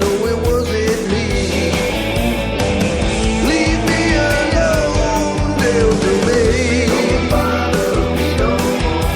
know it wasn't me. Leave me alone, Delta May. Don't bother me no more.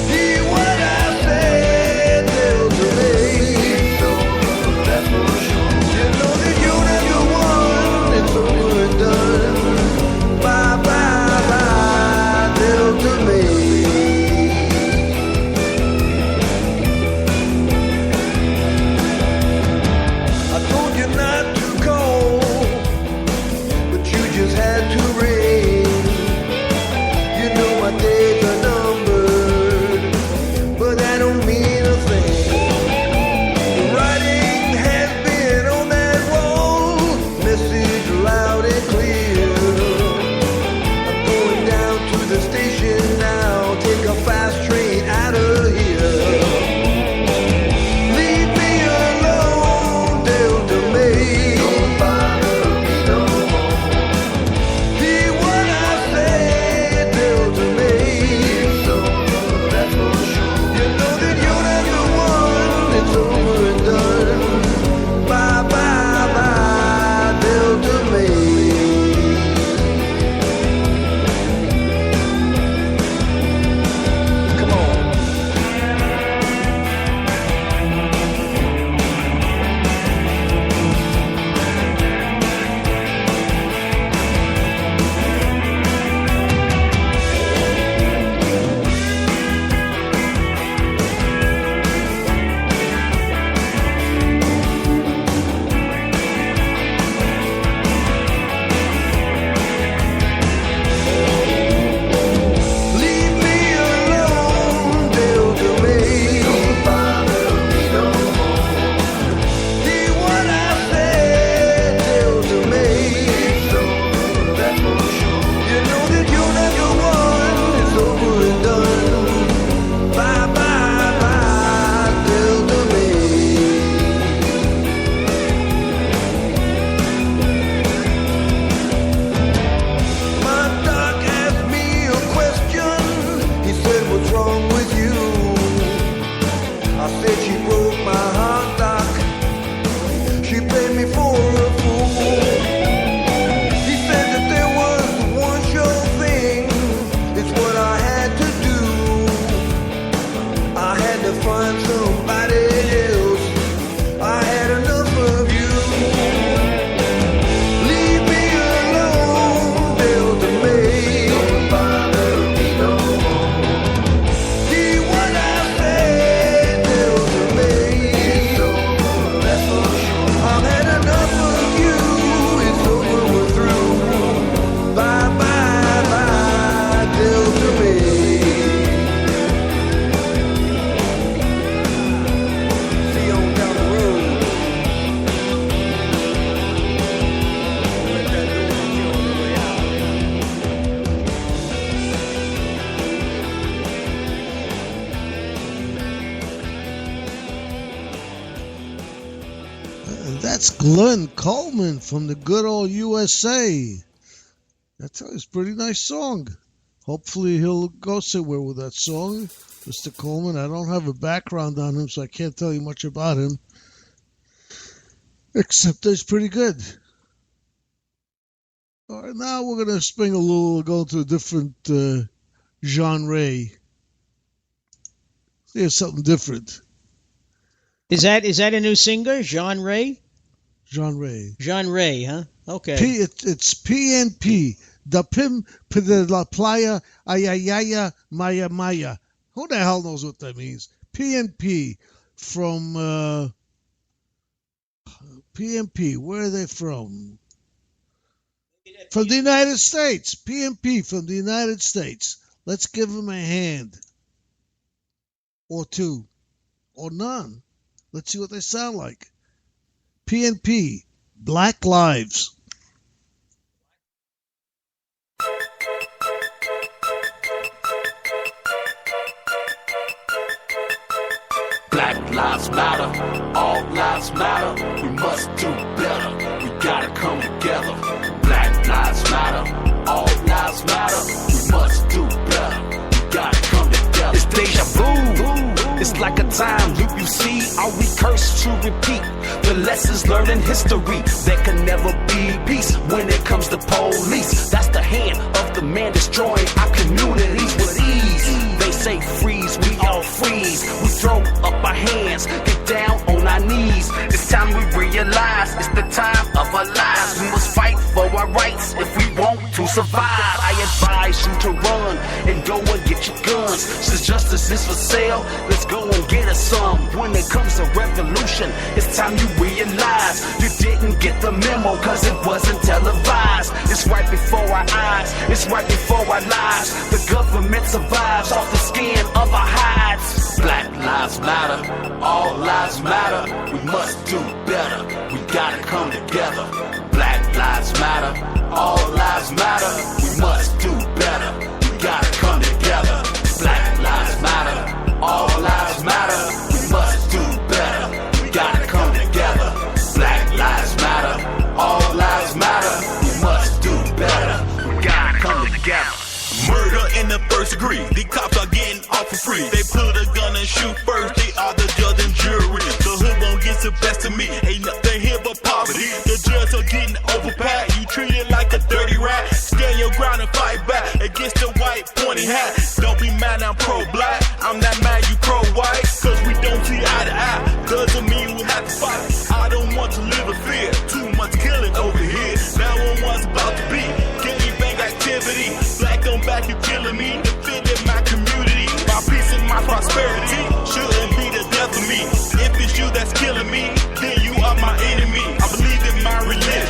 Hear what I said, Delta May. It's over, that's for sure. You know that you're not the one. It's over and done. Bye, bye, bye, Delta May. I told you not to call, but you just had to ring. You know my days are numbered, but that don't mean a thing. The writing has been on that wall, message loud and clear. I'm going down to the station now, take a fast train out of here. Leave me alone, Delta May. Don't bother me no more. Hear what I said, Delta May. It's over, that's for sure. You know that you're not the one. It's over and done. Bye, bye, bye, Delta May. Come on. Leave me alone, Delta May. Don't bother me no more. Hear what I said, Delta May. It's over, that's for sure. You know that you're not the one. It's over and done. Bye, bye, bye, Delta May. My doc asked me a question. He said, what's wrong with you? I said, she broke my heart, doc. She played me for a fool. He said that there was one sure thing. It's what I had to do. I had to find somebody else. I had enough of you. Leave me alone, Delta May. Don't bother me no more. Hear what I said, Delta May. It's over, that's for sure. I've had enough of you. It's over, we're through. Bye, bye, bye, Delta May. See you on down the road. Let that door hit you on the way out. And that's Glenn Coleman from the good old USA. That's a pretty nice song. Hopefully he'll go somewhere with that song. Mr. Coleman, I don't have a background on him, so I can't tell you much about him. Except that he's pretty good. All right, now we're going to spring a little, go to a different genre. Here's something different. Is that a new singer, genre? Genre. Genre, huh? Okay. It's PNP. The Pim de la Playa Ayayaya Maya Maya. Who the hell knows what that means? PNP from PNP. Where are they from? From the United States. PNP from the United States. Let's give them a hand. Or two. Or none. Let's see what they sound like. PNP. Black Lives. Black lives matter, all lives matter. We must do better. We gotta come together. Black lives matter, all lives matter. We must do better. We gotta come together. It's deja vu. It's like a time loop, you see. Are we cursed to repeat the lessons learned in history? There can never be peace when it comes to police. That's the hand of the man destroying our communities with ease. They say freeze, we all freeze. We throw up our hands, get down on our knees. It's time we realize it's the time of our lives. We must fight for our rights if we want to survive. I advise you to run and go and get your guns. Since justice is for sale, let's go and get us some. When it comes to revolution, it's time you realize you didn't get the memo cause it wasn't televised. It's right before our eyes, it's right before our lives. The government survives off the skin of our hides. Black lives matter, all lives matter. We must do better, we gotta come together. Black lives matter, all lives matter. We must do better, we gotta come together. Black lives matter, all lives matter. We must do better, we gotta come together. Black lives matter, all lives matter. We must do better, we gotta come together. Murder in the first degree. The cops are getting off for free. They pull a gun and shoot first. They are the judge and jury. The hood won't get the best of me. Ain't nothing here but poverty. The judges are getting overpacked. You treated like a dirty rat. Stand your ground and fight back against the white pointy hat. Don't be mad, I'm pro-black. I'm not mad, you pro-white. Cause we don't see eye to eye. Doesn't mean we have to fight. I don't want to live in fear. Too much killing over here. Now one's about to be. Gangbang activity. Black on back, you killing me. Defending my community. My peace and my prosperity shouldn't be the death of me. If it's you that's killing me, then you are my enemy. I believe in my religion.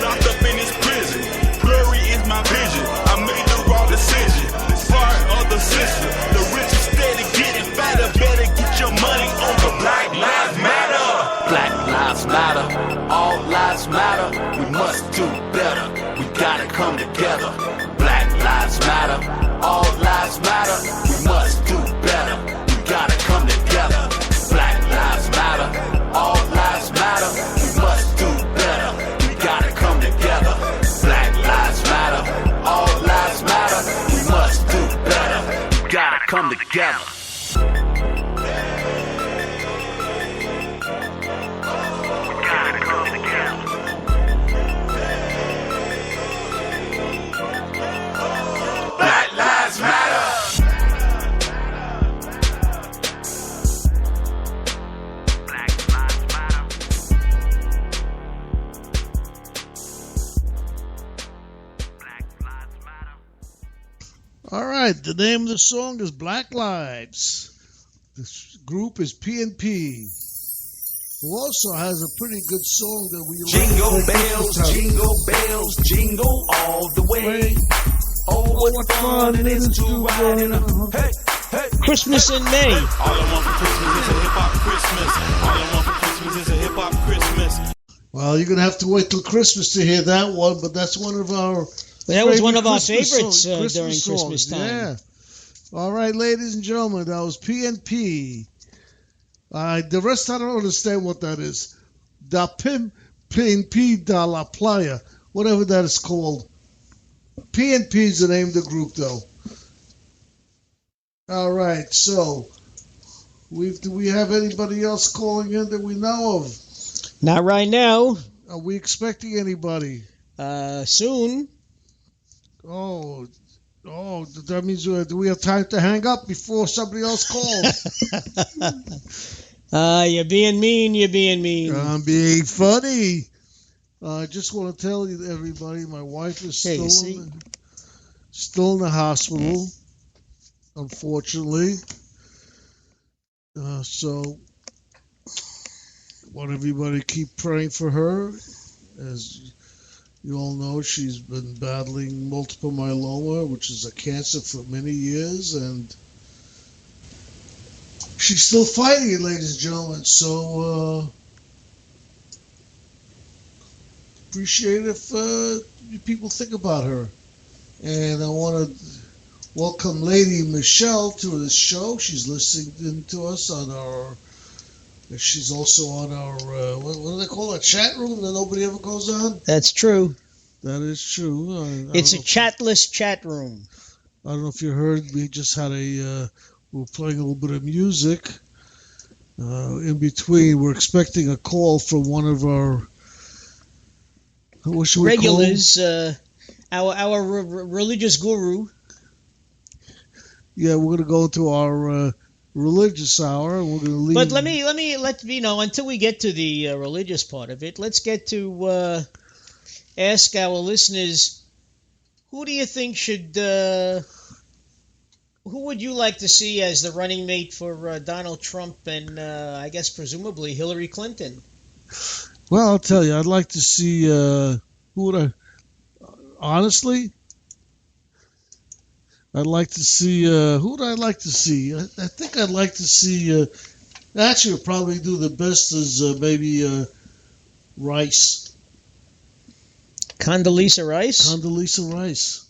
Locked up in this prison. Blurry is my vision. I made the wrong decision. Part of the system. The rich is steady getting fatter. Better get your money on the Black Lives Matter. Black lives matter, all lives matter. We must do better, we gotta come together. Black lives matter, all lives matter. We must do better, we gotta come together. Black lives matter, all lives matter. We must do better, we gotta come together. Black lives matter, all lives matter. We must do better, we gotta come together. Black Lives Matter. All right, the name of the song is Black Lives. This group is PNP, who also has a pretty good song that we Jingle bells, jingle all the way. Oh, what fun it is to ride in a hey, hey. Christmas in May. All I want for Christmas is a hip-hop Christmas. All I want for Christmas is a hip-hop Christmas. Well, you're going to have to wait till Christmas to hear that one, but that's one of our That was one of our Christmas favorites songs, during songs. Christmas time. Yeah. All right, ladies and gentlemen, that was PNP. The rest, I don't understand what that is. Da PNP da la Playa, whatever that is called. PNP is the name of the group, though. All right, so do we have anybody else calling in that we know of? Not right now. Are we expecting anybody? Soon. Oh, that means do we have time to hang up before somebody else calls? You're being mean. I'm being funny. I just want to tell you, everybody, my wife is still in the hospital, unfortunately. So, want everybody to keep praying for her. As you all know, she's been battling multiple myeloma, which is a cancer for many years, and she's still fighting it, ladies and gentlemen. So, appreciate if people think about her. And I want to welcome Lady Michelle to this show. She's listening to us on our. She's also on our what do they call it? Chat room that nobody ever goes on. That's true. That is true. It's a chatless chat room. I don't know if you heard. We just had we were playing a little bit of music. In between, we're expecting a call from one of our what should we regulars, our religious guru. Yeah, we're going to go to our religious hour, and we're going to leave. But let me until we get to the religious part of it, let's get to ask our listeners, who do you think should, who would you like to see as the running mate for Donald Trump and I guess presumably Hillary Clinton? Well, I'll tell you, I'd like to see who would I honestly. I'd like to see, who would I like to see? I think I'd like to see, actually I'd probably do the best is maybe Rice. Condoleezza Rice? Condoleezza Rice.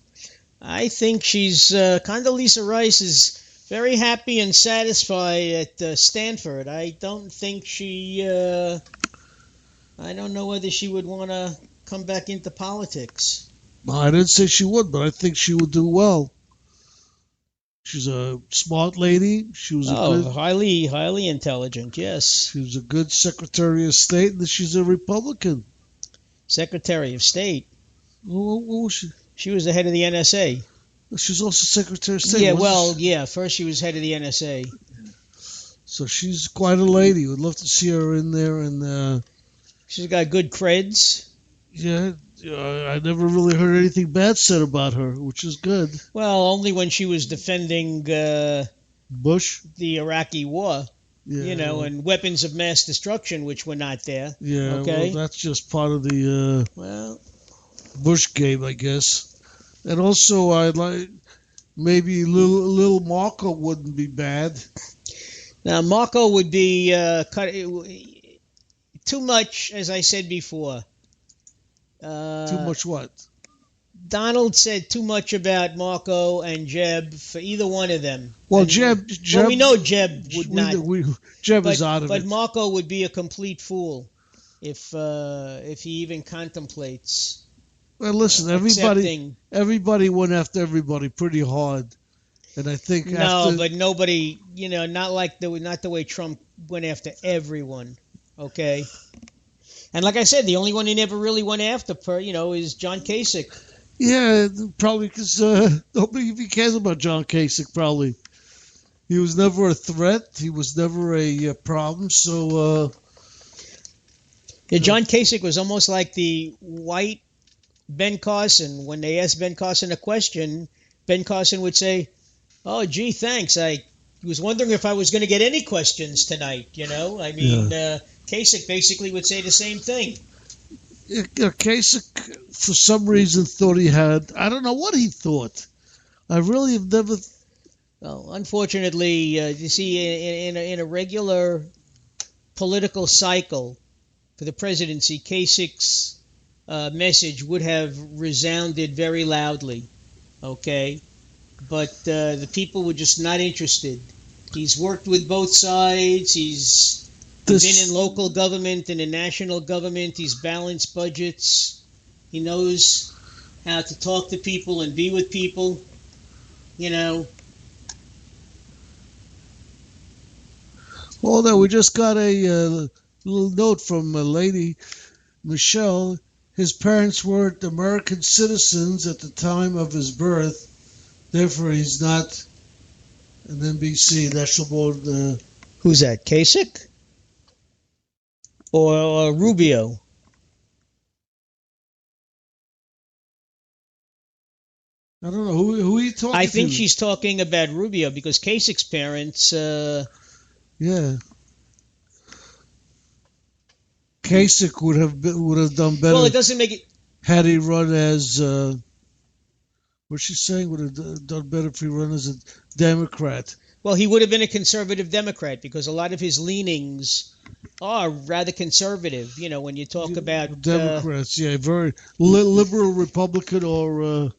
I think she's, Condoleezza Rice is very happy and satisfied at Stanford. I don't think she, I don't know whether she would want to come back into politics. No, I didn't say she would, but I think she would do well. She's a smart lady. She was highly intelligent. Yes. She was a good Secretary of State, and she's a Republican. Secretary of State. What was she? She was the head of the NSA. She's also Secretary of State. Yeah, well, yeah. First, she was head of the NSA. So she's quite a lady. Would love to see her in there, and she's got good creds. Yeah. I never really heard anything bad said about her, which is good. Well, only when she was defending Bush, the Iraqi war, and weapons of mass destruction, which were not there. Yeah, okay? Well, that's just part of the Bush game, I guess. And also, I'd like maybe little Marco wouldn't be bad. Now, Marco would be too much, as I said before. Too much what? Donald said too much about Marco and Jeb for either one of them. Well, Jeb well, we know Jeb would not. Jeb is out of it. But Marco would be a complete fool if he even contemplates. Well, listen, everybody went after everybody pretty hard, and I think but nobody, not the way Trump went after everyone. Okay. And like I said, the only one he never really went after, is John Kasich. Yeah, probably because nobody even cares about John Kasich, probably. He was never a threat. He was never a problem. So, John Kasich was almost like the white Ben Carson. When they asked Ben Carson a question, Ben Carson would say, "Oh, gee, thanks. I was wondering if I was going to get any questions tonight, Kasich basically would say the same thing. Kasich, for some reason, thought he had... I don't know what he thought. I really have never... Well, unfortunately, you see, in a regular political cycle for the presidency, Kasich's message would have resounded very loudly, okay? But the people were just not interested. He's worked with both sides. He's been in local government and in national government. He's balanced budgets. He knows how to talk to people and be with people. Well, no, we just got a little note from a lady, Michelle. His parents weren't American citizens at the time of his birth. Therefore, he's not an NBC National Board. Who's that? Kasich? Or Rubio? I don't know. Who are you talking to? I think she's talking about Rubio because Kasich's parents... Yeah. Kasich would have done better. Well, it doesn't make it... Had he run as... what's she saying? Would have done better if he run as a Democrat. Well, he would have been a conservative Democrat because a lot of his leanings are rather conservative. When you talk about Democrats, very liberal Republican or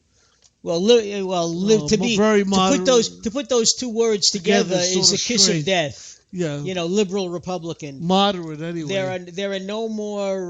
very moderate, to put those two words together is a kiss strange. of death. Yeah, liberal Republican, moderate anyway. There are no more